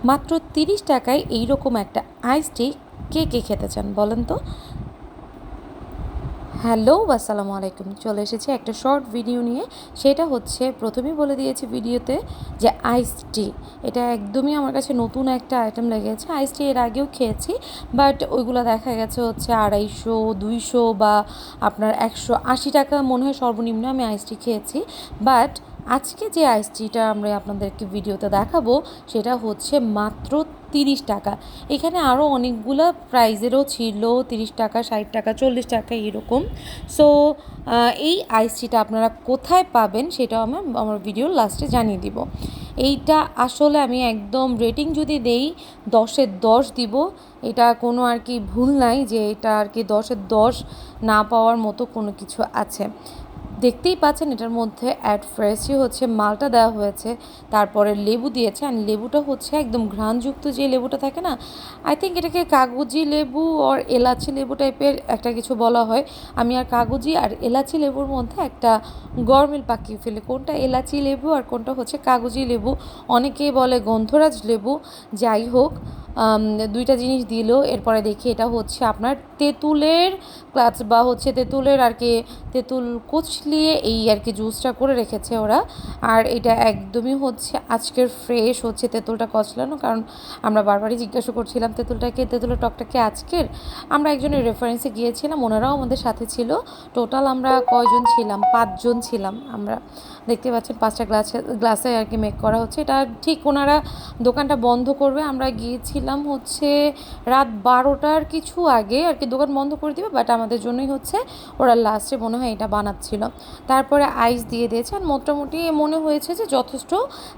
মাত্র 30 টাকায় এইরকম একটা আইস টি কে কে খেতে চান বলেন তো। হ্যালো, আসসালামু আলাইকুম। চলে এসেছি একটা শর্ট ভিডিও নিয়ে। সেটা হচ্ছে প্রথমেই বলে দিয়েছি ভিডিওতে যে আইস টি এটা একদমই আমার কাছে নতুন একটা আইটেম লেগেছে। আইস টি এর আগেও খেয়েছি, বাট ওইগুলো দেখা গেছে হচ্ছে 250, 200 বা আপনার 180 টাকা মনে হয় সর্বনিম্ন আমি আইস টি খেয়েছি। বাট আজকে যে আইস টিটা আমরা আপনাদেরকে ভিডিওতে দেখাবো সেটা হচ্ছে মাত্র 30 টাকা। এখানে আরও অনেকগুলো প্রাইজেরও ছিল, 30 টাকা, 60 টাকা, 40 টাকা এরকম। সো এই আইস টিটা আপনারা কোথায় পাবেন সেটাও আমি আমার ভিডিওর লাস্টে জানিয়ে দিব। এইটা আসলে আমি একদম রেটিং যদি দেই 10-এর 10 দিব। এটা কোনো আর কি ভুল নাই যে এটা আর কি 10-এর 10 না পাওয়ার মতো কোনো কিছু আছে। দেখতেই পাচ্ছেন এটার মধ্যে অ্যাড ফ্রেশই হচ্ছে মালটা দেওয়া হয়েছে, তারপরে লেবু দিয়েছে। আর লেবুটা হচ্ছে একদম ঘ্রাণযুক্ত যে লেবুটা থাকে না, আই থিঙ্ক এটাকে কাগজি লেবু আর এলাচি লেবু টাইপের একটা কিছু বলা হয়। আমি আর কাগজি আর এলাচি লেবুর মধ্যে একটা গরমিল পাকিয়ে ফেলি, কোনটা এলাচি লেবু আর কোনটা হচ্ছে কাগজি লেবু। অনেকেই বলে গন্ধরাজ লেবু। যাই হোক, দুইটা জিনিস দিল। এরপরে দেখি এটা হচ্ছে আপনার তেঁতুলের ক্লাচ বা হচ্ছে তেঁতুলের আর কি, তেঁতুল কুচলিয়ে এই আর কি জুসটা করে রেখেছে ওরা। আর এটা একদমই হচ্ছে আজকের ফ্রেশ হচ্ছে তেঁতুলটা কচলানো, কারণ আমরা বারবারই জিজ্ঞাসা করছিলাম তেঁতুলের টকটা কি আজকের। আমরা একজনের রেফারেন্সে গিয়েছিলাম, ওনারাও আমাদের সাথে ছিল। টোটাল আমরা কয়জন ছিলাম? 5 জন ছিলাম আমরা। দেখতে পাচ্ছেন 5টা গ্লাসে আর কি মেক করা হচ্ছে। এটা ঠিক ওনারা দোকানটা বন্ধ করবে, আমরা গিয়েছিলাম হচ্ছে রাত 12টার কিছু আগে আর কি দোকান বন্ধ করে দিবে, বাট আমাদের জন্যই হচ্ছে ওরা লাস্টে মনে হয় এটা বানাচ্ছিল। তারপরে আইস দিয়ে দিয়েছে। আর মোটামুটি মনে হয়েছে যে যথেষ্ট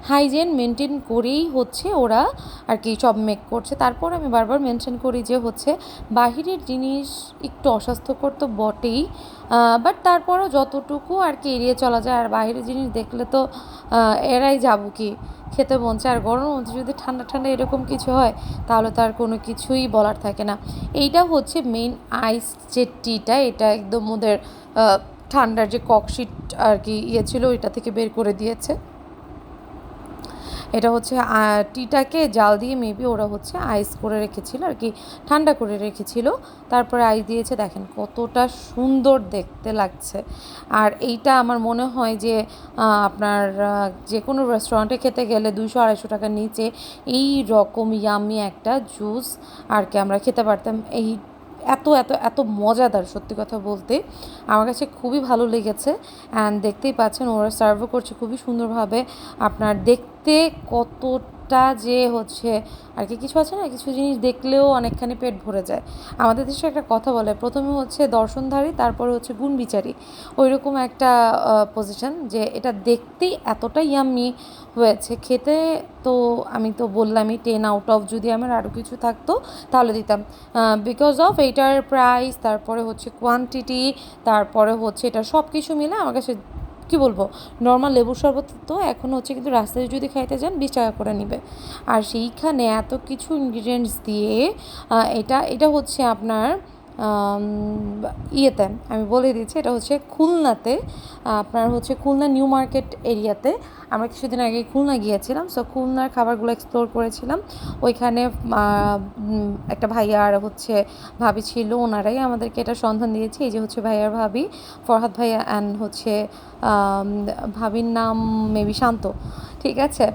হাইজেন মেনটেন করেই হচ্ছে ওরা আর কি সব মেক করছে। তারপর আমি বারবার মেনশন করি যে হচ্ছে বাহিরের জিনিস একটু অস্বাস্থ্যকর তো বটেই, বাট তারপরও যতটুকু আর কি এড়িয়ে চলা যায়। আর বাইরের জিনিস দেখলে তো এরাই যাবো কি খেতে মন চায়। আর গরমের মধ্যে যদি ঠান্ডা ঠান্ডা এরকম কিছু হয় তাহলে তার কোনো কিছুই বলার থাকে না। এইটা হচ্ছে মেইন আইস যে টিটা, এটা একদম ওদের ঠান্ডার যে ককশিট আর কি ছিল ওইটা থেকে বের করে দিয়েছে। এটা হচ্ছে টিটাকে জাল দিয়ে মেবি ওরা হচ্ছে আইস করে রেখেছিল আর কি, ঠান্ডা করে রেখেছিল। তারপরে আইস দিয়েছে। দেখেন কতটা সুন্দর দেখতে লাগছে। আর এইটা আমার মনে হয় যে আপনার যে কোনো রেস্টুরেন্টে খেতে গেলে 200-250 টাকার নিচে এই রকম ইয়ামি একটা জুস আর কি আমরা খেতে পারতাম। এই এত এত এত মজাদার, সত্যি কথা বলতে আমার কাছে খুবই ভালো লেগেছে। অ্যান্ড দেখতেই পাচ্ছেন ওরা সার্ভও করছে খুবই সুন্দরভাবে। আপনার দেখতে কতটা যে হচ্ছে আর কি, কিছু আছে না, কিছু জিনিস দেখলেও অনেকখানি পেট ভরে যায়। আমাদের দেশে একটা কথা বলে, প্রথমে হচ্ছে দর্শনধারী, তারপরে হচ্ছে গুণবিচারী। ওই রকম একটা পজিশন, যে এটা দেখতেই এতটা ইয়াম্মি হয়েছে। খেতে তো আমি তো বললামই 10 আউট অফ, যদি আমার আরও কিছু থাকতো তাহলে দিতাম। বিকজ অফ এইটার প্রাইস, তারপরে হচ্ছে কোয়ান্টিটি, তারপরে হচ্ছে এটা সব কিছু মিলে আমার কাছে কী বলবো, নর্মাল লেবুর শরবত তো এখন হচ্ছে কিন্তু রাস্তায় যদি খাইতে যান 20 টাকা করে নিবে। আর সেইখানে এত কিছু ইনগ্রিডিয়েন্টস দিয়ে এটা এটা হচ্ছে আপনার ইয়েতে, আমি বলে দিচ্ছি, এটা হচ্ছে খুলনাতে। আপনার হচ্ছে খুলনা নিউ মার্কেট এরিয়াতে। আমরা কিছুদিন আগে খুলনা গিয়েছিলাম, সো খুলনার খাবারগুলো এক্সপ্লোর করেছিলাম। ওইখানে একটা ভাইয়া আর হচ্ছে ভাবি ছিল, ওনারাই আমাদেরকে এটা সন্ধান দিয়েছে। এই যে হচ্ছে ভাইয়ার ভাবি, ফরহাদ ভাইয়া, অ্যান্ড হচ্ছে ভাবির নাম মেবি শান্ত, ঠিক আছে।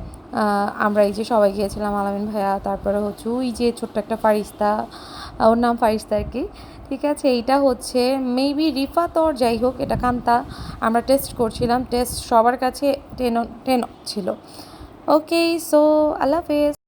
আমরা এই যে সবাই গিয়েছিলাম, আলামিন ভাইয়া, তারপরে হচ্ছে ওই যে ছোট্ট একটা ফারিস্তা, ওর নাম ফারিস্তা আর কি, ঠিক আছে। এইটা হচ্ছে মেবি রিফাত ওর, যাই হোক এটা কান্তা। আমরা টেস্ট করছিলাম, টেস্ট সবার কাছে 10 ছিল। ওকে, সো আল্লাহ হাফেজ।